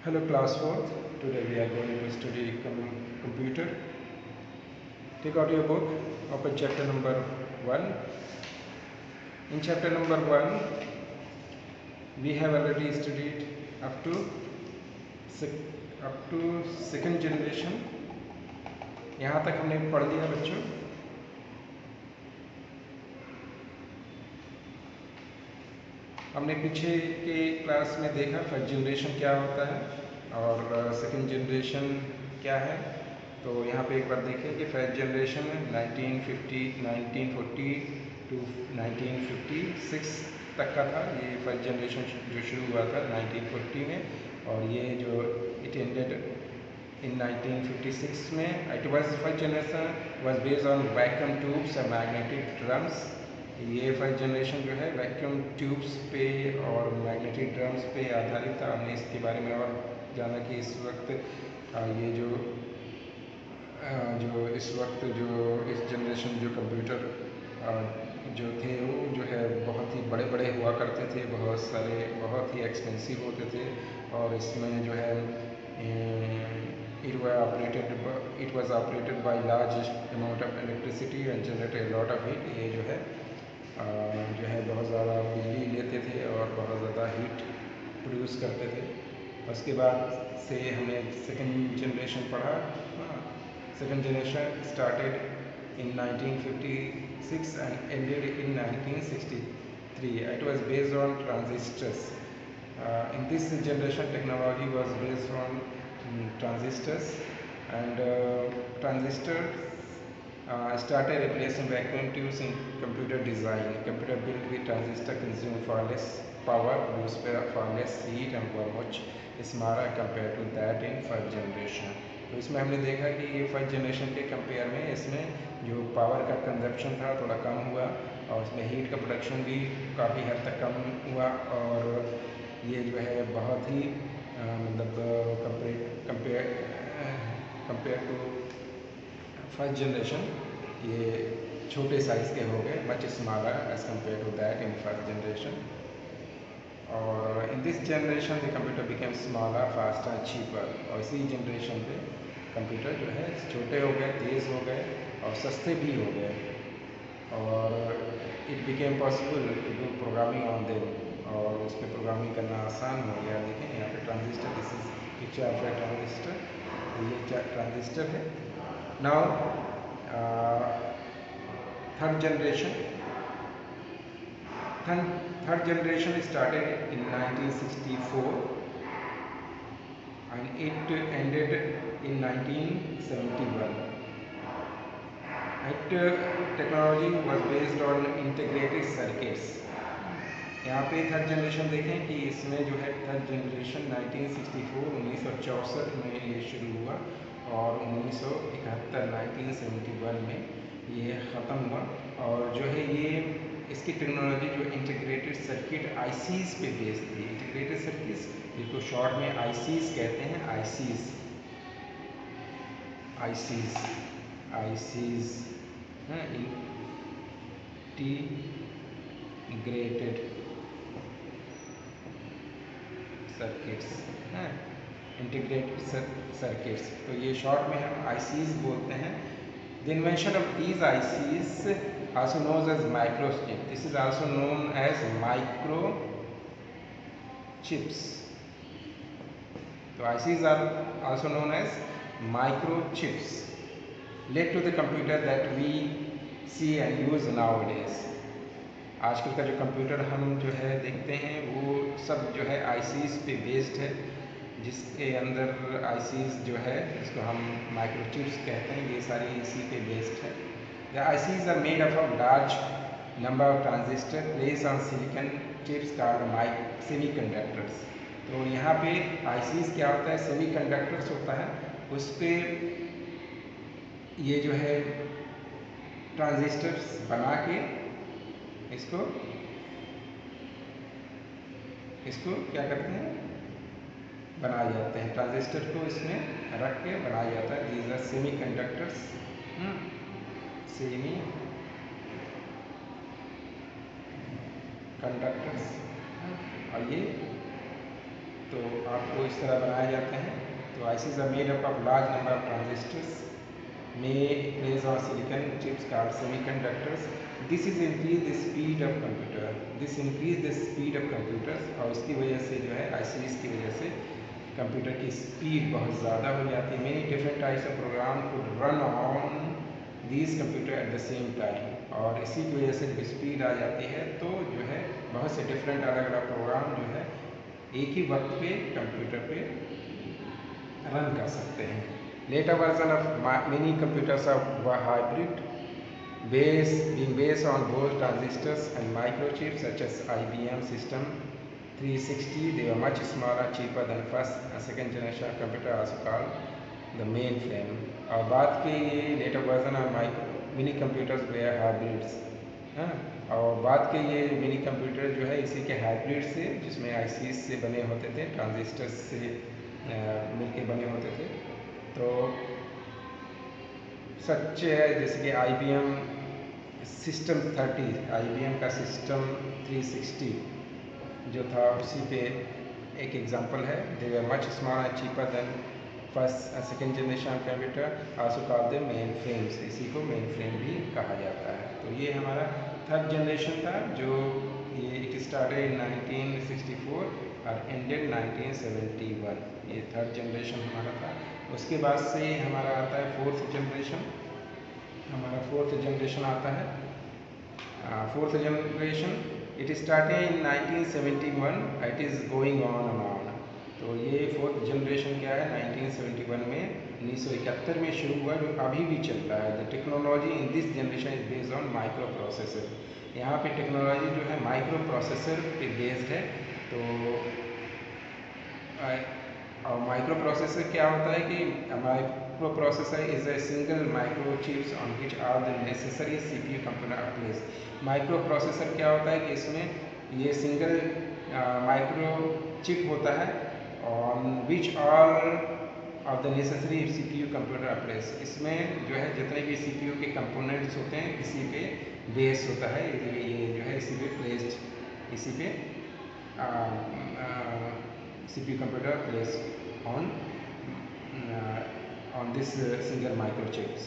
Hello class 4th. Today we are going to study computer. Take out your book, open chapter number 1. In chapter number 1 we have already studied up to second generation. यहाँ तक हमने पढ़ लिया बच्चों. हमने पीछे के class में देखा फर्स्ट जनरेशन क्या होता है और सेकंड जनरेशन क्या है. तो यहाँ पे एक बार देखें कि फर्स्ट जनरेशन 1940 टू 1956 तक का था. ये फर्स्ट जनरेशन जो शुरू हुआ था 1940 में और ये जो इट एंडेड इन 1956 में. It was first generation was based on vacuum tubes and magnetic drums. ये फर्स्ट जनरेशन जो है वैक्यूम ट्यूब्स पे और मैग्नेटिक ड्रम्स पे आधारित था. हमने इसके बारे में और जाना कि इस वक्त इस जनरेशन जो कंप्यूटर जो थे वो जो है बहुत ही बड़े बड़े हुआ करते थे, बहुत ही एक्सपेंसिव होते थे और इसमें जो है it was operated by large amount of electricity and generated a lot of heat. ये जो है बहुत ज़्यादा बिजली लेते थे और बहुत ज़्यादा हीट प्रोड्यूस करते थे. उसके बाद से हमने सेकंड जनरेशन पढ़ा. Second generation started in 1956 and ended in 1963. It was based on transistors. In this generation technology was based on transistors and transistors started replacing vacuum tubes in computer design. Computer built with transistor consumed far less power, produced far less heat and were much smaller compared to that in first generation. तो इसमें हमने देखा कि ये first generation के compare में इसमें जो पावर का कंजप्शन था थोड़ा कम हुआ और इसमें हीट का प्रोडक्शन भी काफ़ी हद तक कम हुआ और ये जो है बहुत ही मतलब कंपेयर टू फर्स्ट जनरेशन ये छोटे साइज़ के हो गए, much smaller as compare to that in first generation. और in this generation the computer became smaller, faster and cheaper. और इसी जनरेशन पे कंप्यूटर जो है छोटे हो गए, तेज़ हो गए और सस्ते भी हो गए और it became possible to do programming on them और उस पर प्रोग्रामिंग करना आसान हो गया. देखें यहाँ पे transistor, this is picture of A transistor. ये ट्रांजिस्टर है. Now third generation started in 1964 and it ended in 1971. Technology was based on integrated circuits. यहाँ पे थर्ड जनरेशन देखें कि इसमें जो है थर्ड जनरेशन 1964 में ये शुरू हुआ और 1971 में ये ख़त्म हुआ. और जो है ये इसकी टेक्नोलॉजी जो इंटीग्रेटेड सर्किट आईसीज पे बेस्ड थी. इंटीग्रेटेड सर्किट्स जिसको शॉर्ट में आईसीज कहते हैं. ICs integrated circuits. Integrated circuits तो ये शॉर्ट में हम आईसीज बोलते हैं. The invention of these ICs also known as microchip. This is also known as microchips. So ICs are also known as microchips, led to the computer that we see and use nowadays. आजकल का जो computer हम जो है देखते हैं वो सब जो है ICs पे बेस्ड है, जिसके अंदर ICs जो है इसको हम माइक्रोचिप्स कहते हैं. ये सारी इसी पे बेस्ड है. The ICs are made up of large number of transistor placed on silicon chips called semiconductors. तो यहाँ पे ICs क्या होता है, सेमीकंडक्टर्स होता है. उस पर ये जो है ट्रांजिस्टर्स बना के इसको क्या करते हैं, बनाए जाते हैं. ट्रांजिस्टर को इसमें रख के बनाया जाता है. These are semiconductors. और ये तो आपको इस तरह बनाए जाते हैं। तो ICs are made up of large number of transistors may placed on silicon chips called semiconductors. This is increase the speed of computer. This increase the speed of computers और इसकी वजह से जो है ICs की वजह से कंप्यूटर की स्पीड बहुत ज़्यादा हो जाती है। Many different types of program could run on these computer at the same time और इसी की वजह से जब स्पीड आ जाती है तो जो है बहुत से डिफरेंट अलग अलग प्रोग्राम जो है एक ही वक्त पे कंप्यूटर पे रन कर सकते हैं। Later version of many computers were hybrid, being based on both transistors and microchips such as IBM System 360. They were much smaller, cheaper than first and second generation computer, also called the mainframe. और बात की ये later version of mini computers were hybrids. हाँ, और बात की ये mini computer जो है इसी के हाइब्रिड से जिसमें ICs से बने होते थे, ट्रांजिस्टर्स से मिलके बने होते थे। तो सच है जैसे कि IBM सिस्टम 30, IBM का सिस्टम 360 जो था उसी पे एक एग्जांपल है। They were much smaller and cheaper than first and second generation computer, also called the mainframes. इसी को मेन फ्रेम भी कहा जाता है। तो ये हमारा थर्ड जनरेशन था जो ये इट स्टार्टेड इन 1964 और एंडेड 1971। ये थर्ड जनरेशन हमारा था। उसके बाद से हमारा आता है फोर्थ जनरेशन। हमारा फोर्थ जनरेशन आता है। Fourth generation it started in 1971, it is going on and on. तो ये फोर्थ जनरेशन क्या है 1971 में 1971 में शुरू हुआ जो अभी भी चल रहा है। The technology in this generation is based on micro processor. यहाँ पे टेक्नोलॉजी जो है माइक्रो प्रोसेसर पे बेस्ड है। तो और माइक्रो प्रोसेसर क्या होता है कि microprocessor is a single microchips on which are the necessary CPU component are placed. Microprocessor क्या होता है कि इसमें ये सिंगल माइक्रो चिप होता है on which all of the necessary CPU computer are placed. इसमें जो है जितने भी CPU के कंपोनेंट्स होते हैं इसी पे बेस होता है। ये जो है इसी पे प्लेस्ड, इसी पे CPU computer placed on this single microchips.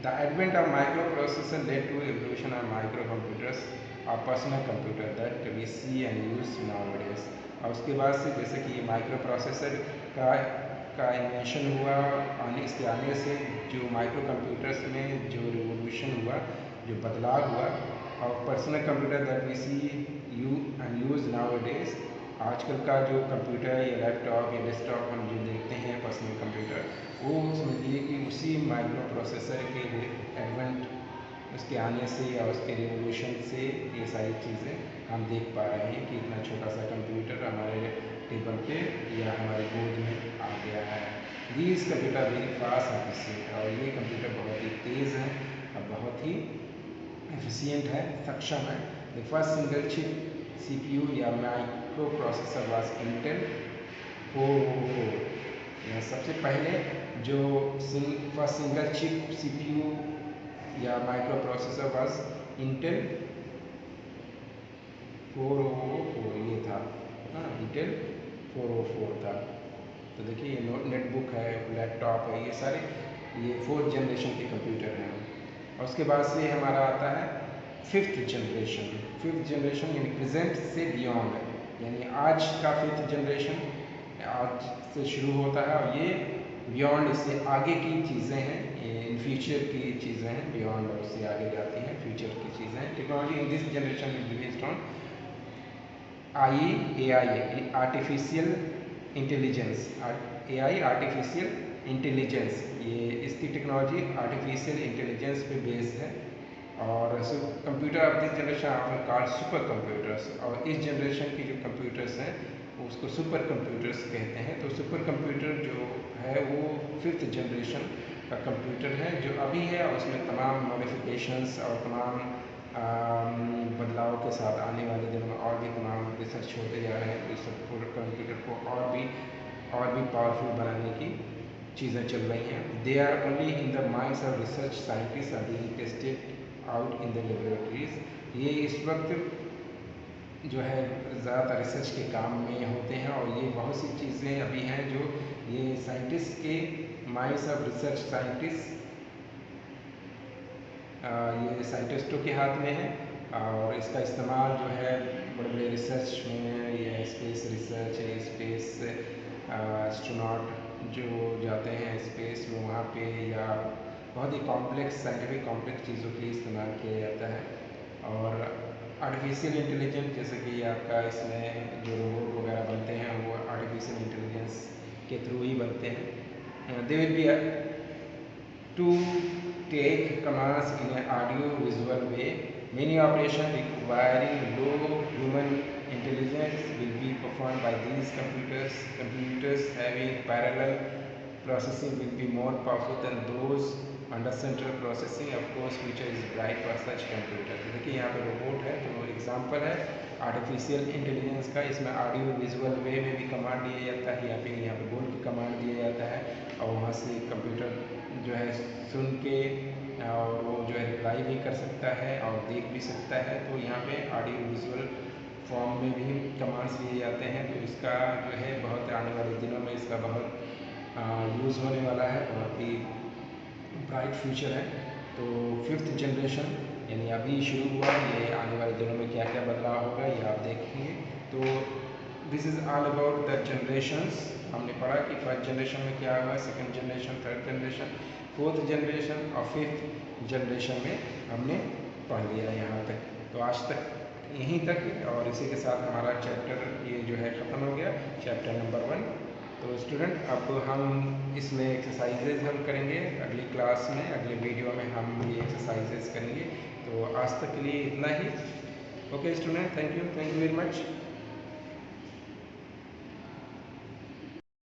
The advent of microprocessor led to evolution of microcomputers or personal computer that we see and use nowadays. और उसके बाद से जैसे कि माइक्रो प्रोसेसर का इन्वेंशन हुआ और इसके आने से जो माइक्रो कंप्यूटर्स में जो रिवोल्यूशन हुआ, जो बदलाव हुआ, और personal computer that we see you and use nowadays. आजकल का जो कंप्यूटर या लैपटॉप या डेस्कटॉप हम जो देखते हैं पर्सनल कंप्यूटर, वो समझिए कि उसी माइक्रो प्रोसेसर के एडवेंट उसके आने से या उसके रिवोल्यूशन से ये सारी चीज़ें हम देख पा रहे हैं कि इतना छोटा सा कंप्यूटर हमारे टेबल पे या हमारे गोद में आ गया है। These computer very fast and efficient, और ये कंप्यूटर बहुत ही तेज़ है और बहुत ही एफिशिएंट है, सक्षम है। The first single chip CPU या माइक्रो प्रोसेसर वाज इंटेल 404। यह सबसे पहले जो फर्स्ट सिंगल चिप CPU या माइक्रो प्रोसेसर वाज इंटेल 404 ये था। इंटेल 404 था। तो देखिए ये नेटबुक है, लैपटॉप है, ये सारे ये फोर्थ जनरेशन के कंप्यूटर हैं। और उसके बाद से हमारा आता है फिफ्थ जनरेशन। फिफ्थ जनरेशन यानी प्रेजेंट से बियॉन्ड, यानी आज का फिफ्थ जनरेशन आज से शुरू होता है और ये बियॉन्ड इससे आगे की चीज़ें हैं, इन फ्यूचर की चीज़ें हैं, बियॉन्ड और उससे आगे जाती हैं, फ्यूचर की चीज़ें हैं। Technology in this generation is based on AI artificial intelligence. AI artificial intelligence, ये इसकी टेक्नोलॉजी आर्टिफिशियल इंटेलिजेंस पे बेस्ड है। और computer of this generation often called super computers. और इस जनरेशन के जो कंप्यूटर्स हैं उसको सुपर कंप्यूटर्स कहते हैं। तो सुपर कंप्यूटर जो है वो फिफ्थ जनरेशन का कंप्यूटर है जो अभी है, और उसमें तमाम मॉडिफिकेशंस और तमाम बदलाव के साथ आने वाले दिनों में और भी तमाम रिसर्च होते जा रहे हैं। तो सुपर कंप्यूटर को और भी पावरफुल बनाने की चीज़ें चल रही हैं। They are only in the minds of research scientist are being tested out in the laboratories. ये इस वक्त जो है ज़्यादातर रिसर्च के काम में होते हैं। और ये बहुत सी चीज़ें अभी हैं जो ये साइंटिस्ट के माइंड्स ऑफ रिसर्च साइंटिस्ट ये साइंटिस्टों के हाथ में है। और इसका इस्तेमाल जो है बड़े बड़े रिसर्च में या स्पेस रिसर्च या स्पेस एस्ट्रोनॉट जो जाते हैं स्पेस में वहाँ पे, या बहुत ही कॉम्प्लेक्स साइंटिफिक कॉम्प्लेक्स चीज़ों के लिए इस्तेमाल किया जाता है। और आर्टिफिशियल इंटेलिजेंस जैसे कि आपका इसमें जो रोबोट वगैरह बनते हैं वो आर्टिफिशियल इंटेलिजेंस के थ्रू ही बनते हैं। They will be to take commands in an audio-visual way. Many operations requiring low human intelligence will be performed by these computers. Computers having parallel processing will be more powerful than those under central processing. Of course, future is bright for such computers. तो देखिए यहाँ पे robot है तो example है artificial intelligence का। इसमें audio visual वे में भी कमांड दिया जाता है, यहाँ पे बोल के कमांड दिया जाता है और वहाँ से कंप्यूटर जो है सुन के और वो जो है रिप्लाई भी कर सकता है और देख भी सकता है। तो यहाँ पे ऑडियो विजुअल फॉर्म में भी कमांड्स दिए जाते हैं। तो इसका जो है बहुत आने वाले दिनों में इसका बहुत यूज़ होने वाला है, बहुत ही ब्राइट फ्यूचर है। तो 5th जनरेशन यानी अभी शुरू हुआ, ये आने वाले दिनों में क्या क्या बदलाव होगा ये आप देखेंगे। तो this is all about the generations. हमने पढ़ा कि 1st जनरेशन में क्या हुआ, 2nd generation, 3rd generation, 4th generation और 5th जनरेशन में हमने पढ़ लिया यहाँ तक। तो आज तक यहीं तक, और इसी के साथ हमारा चैप्टर ये जो है ख़त्म हो गया, चैप्टर नंबर 1। तो स्टूडेंट अब हम इसमें एक्सरसाइजेज हम करेंगे अगली क्लास में, अगले वीडियो में हम ये एक्सरसाइजेज करेंगे। तो आज तक के लिए इतना ही। Okay student, thank you very much.